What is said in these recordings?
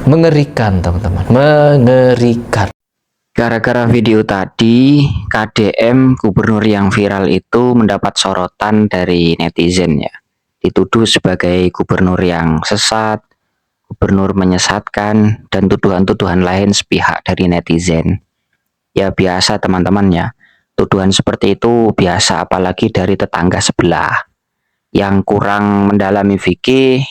Mengerikan teman-teman, mengerikan. Gara-gara video tadi, KDM gubernur yang viral itu mendapat sorotan dari netizen ya. Dituduh sebagai gubernur yang sesat, gubernur menyesatkan, dan tuduhan-tuduhan lain sepihak dari netizen. Ya biasa teman-teman ya, tuduhan seperti itu biasa apalagi dari tetangga sebelah. Yang kurang mendalami fikih,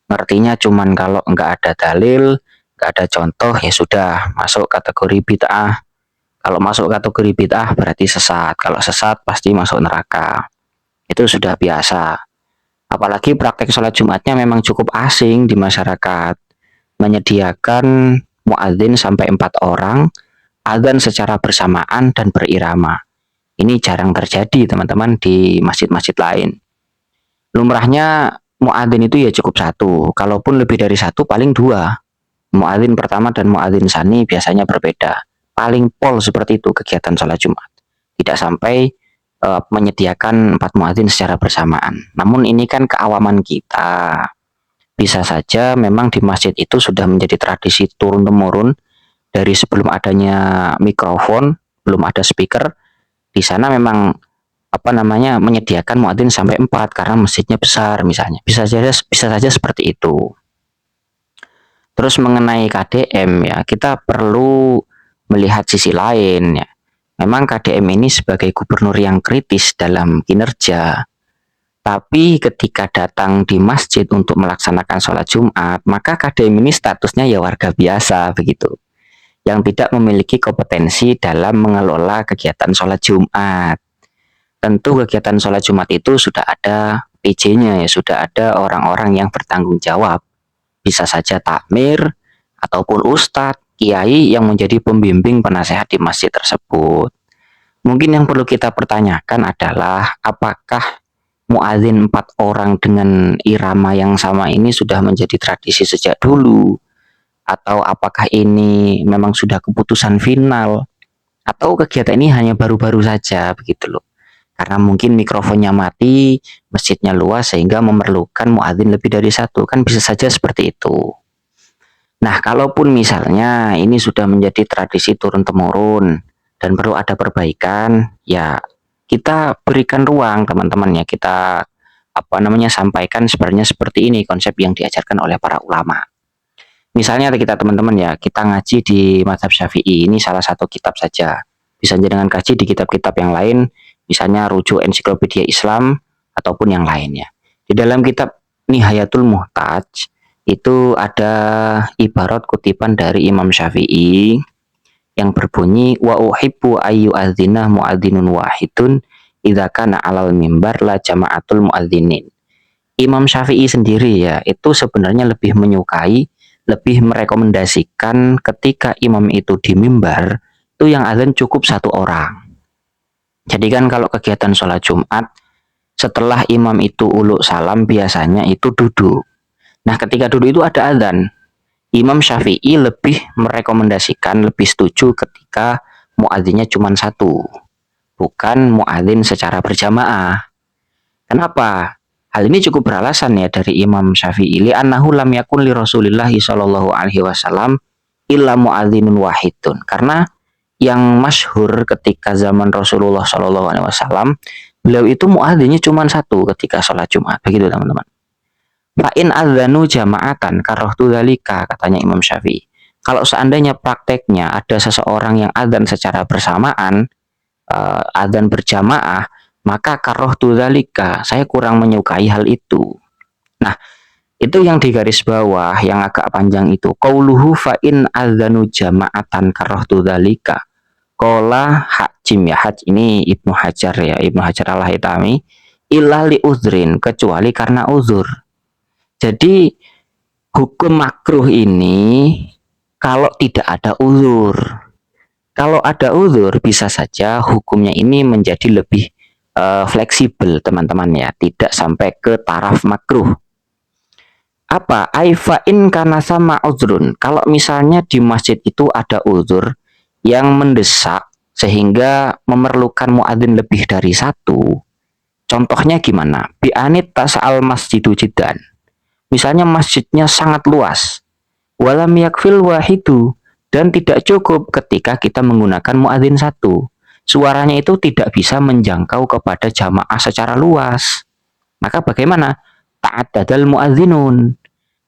ngertinya cuman kalau nggak ada dalil, nggak ada contoh, ya sudah masuk kategori bid'ah. Kalau masuk kategori bid'ah berarti sesat. Kalau sesat pasti masuk neraka. Itu sudah biasa. Apalagi praktek sholat Jumatnya memang cukup asing di masyarakat. Menyediakan muadzin sampai 4 orang, adzan secara bersamaan dan berirama. Ini jarang terjadi teman-teman di masjid-masjid lain. Lumrahnya muadzin itu ya cukup satu. Kalaupun lebih dari satu paling dua. Muadzin pertama dan muadzin tsani biasanya berbeda. Paling pol seperti itu kegiatan sholat Jumat. Tidak sampai menyediakan 4 muadzin secara bersamaan. Namun ini kan keawaman kita. Bisa saja memang di masjid itu sudah menjadi tradisi turun-temurun dari sebelum adanya mikrofon, belum ada speaker. Di sana memang menyediakan muadzin sampai 4 karena masjidnya besar misalnya. Bisa saja seperti itu. Terus mengenai KDM ya, kita perlu melihat sisi lain ya. Memang KDM ini sebagai gubernur yang kritis dalam kinerja. Tapi ketika datang di masjid untuk melaksanakan sholat Jumat, maka KDM ini statusnya ya warga biasa begitu. Yang tidak memiliki kompetensi dalam mengelola kegiatan sholat Jumat. Tentu kegiatan sholat Jumat itu sudah ada PJ-nya ya, sudah ada orang-orang yang bertanggung jawab. Bisa saja takmir ataupun ustadz, kiai yang menjadi pembimbing penasehat di masjid tersebut. Mungkin yang perlu kita pertanyakan adalah apakah muadzin 4 orang dengan irama yang sama ini sudah menjadi tradisi sejak dulu, atau apakah ini memang sudah keputusan final, atau kegiatan ini hanya baru-baru saja begitu loh. Karena mungkin mikrofonnya mati, masjidnya luas sehingga memerlukan muadzin lebih dari satu, kan bisa saja seperti itu. Nah, kalaupun misalnya ini sudah menjadi tradisi turun-temurun dan perlu ada perbaikan, ya kita berikan ruang teman-teman ya, kita sampaikan sebenarnya seperti ini konsep yang diajarkan oleh para ulama. Misalnya kita teman-teman ya, kita ngaji di mazhab Syafi'i, ini salah satu kitab saja. Bisa dengan kaji di kitab-kitab yang lain, misalnya rujuk ensiklopedia Islam ataupun yang lainnya. Di dalam kitab Nihayatul Muhtaj itu ada ibarat kutipan dari Imam Syafi'i yang berbunyi wa uhibbu ayyu adzina muadzinun wahidun idza kana alal mimbar la jama'atul muadzinin. Imam Syafi'i sendiri ya itu sebenarnya lebih menyukai, lebih merekomendasikan ketika imam itu di mimbar itu yang azan cukup 1 orang. Jadi kan kalau kegiatan sholat Jumat setelah imam itu uluk salam biasanya itu duduk. Nah ketika duduk itu ada azan. Imam Syafi'i lebih merekomendasikan, lebih setuju ketika muadzinnya cuma 1, bukan muadzin secara berjamaah. Kenapa? Hal ini cukup beralasan ya dari Imam Syafi'i. Li'annahu lam yakun li Rasulillahi sallallahu alaihi wasallam illa muadzinun wahidun. Karena yang masyhur ketika zaman Rasulullah sallallahu alaihi wasallam, beliau itu muadzinnya cuma 1 ketika sholat Jumat. Begitu teman-teman. Fa'in adzanu jama'atan karahtu dzalika, katanya Imam Syafi'i. Kalau seandainya prakteknya ada seseorang yang adzan secara bersamaan, adzan berjamaah, maka karahtu dzalika, saya kurang menyukai hal itu. Nah, itu yang di garis bawah yang agak panjang itu. Qauluhu fa'in adzanu jama'atan karahtu dzalika. Qala Hajim ya, Haj ini Ibnu Hajar ya, Ibnu Hajar Al-Haytami, illa li uzrin, kecuali karena uzur. Jadi hukum makruh ini kalau tidak ada uzur. Kalau ada uzur bisa saja hukumnya ini menjadi lebih fleksibel teman-teman ya, tidak sampai ke taraf makruh. Apa? Aifa'in karena sama uzrun. Kalau misalnya di masjid itu ada uzur yang mendesak sehingga memerlukan muadzin lebih dari satu. Contohnya gimana? Bi'anit tas'al masjidu jiddan. Misalnya masjidnya sangat luas. Walam yakfil wahidu. Dan tidak cukup ketika kita menggunakan muadzin satu. Suaranya itu tidak bisa menjangkau kepada jamaah secara luas. Maka bagaimana? Ta'addadal muadzinun.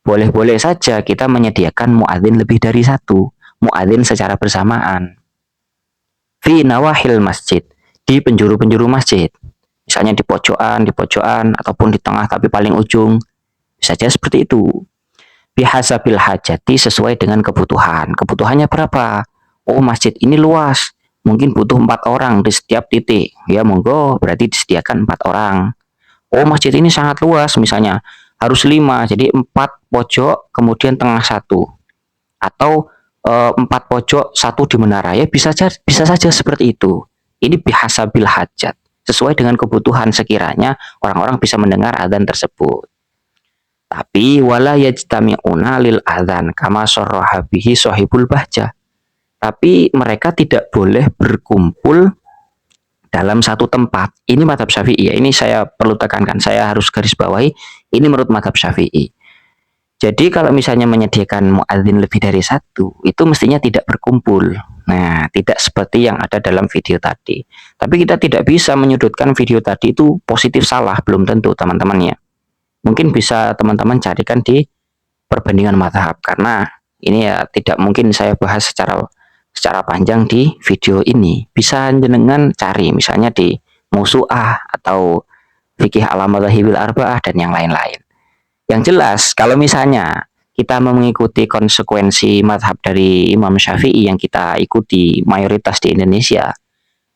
Boleh-boleh saja kita menyediakan muadzin lebih dari satu. Muadzin secara bersamaan. Fi nawahil masjid. Di penjuru-penjuru masjid. Misalnya di pojokan, ataupun di tengah tapi paling ujung. Bisa saja seperti itu. Bihasabil hajati sesuai dengan kebutuhan. Kebutuhannya berapa? Oh, masjid ini luas. Mungkin butuh 4 orang di setiap titik. Ya, monggo, berarti disediakan 4 orang. Oh, masjid ini sangat luas, misalnya harus 5, jadi 4 pojok, kemudian tengah satu. Atau 4 pojok, satu di menara. Ya, bisa saja seperti itu. Ini bihasabil hajat. Sesuai dengan kebutuhan sekiranya orang-orang bisa mendengar adzan tersebut. Tapi wala yajtami'una lil adzan kama sarraha bihi sahibul bahjah. Tapi mereka tidak boleh berkumpul dalam satu tempat. Ini mazhab Syafi'i ya. Ini saya perlu tekankan, saya harus garis bawahi, ini menurut mazhab Syafi'i. Jadi kalau misalnya menyediakan muadzin lebih dari satu, itu mestinya tidak berkumpul. Nah, tidak seperti yang ada dalam video tadi. Tapi kita tidak bisa menyudutkan video tadi itu positif salah, belum tentu teman-teman ya. Mungkin bisa teman-teman carikan di perbandingan mazhab, karena ini ya tidak mungkin saya bahas secara panjang di video ini. Bisa jenengan cari misalnya di Musu'ah atau Fikih ala Madzahibil Arba'ah dan yang lain-lain. Yang jelas kalau misalnya kita mengikuti konsekuensi mazhab dari Imam Syafi'i yang kita ikuti mayoritas di Indonesia,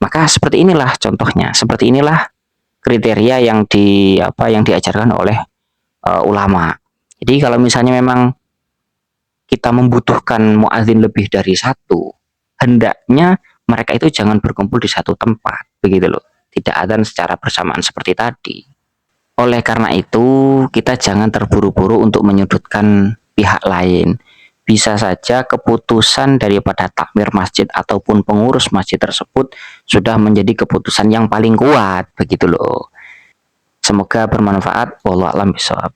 maka seperti inilah contohnya, seperti inilah kriteria yang diajarkan oleh ulama. Jadi kalau misalnya memang kita membutuhkan muadzin lebih dari satu, hendaknya mereka itu jangan berkumpul di satu tempat, begitu loh. Tidak adzan secara bersamaan seperti tadi. Oleh karena itu, kita jangan terburu-buru untuk menyudutkan pihak lain. Bisa saja keputusan daripada takmir masjid ataupun pengurus masjid tersebut sudah menjadi keputusan yang paling kuat, begitu loh. Semoga bermanfaat. Wallahu a'lam bishawab.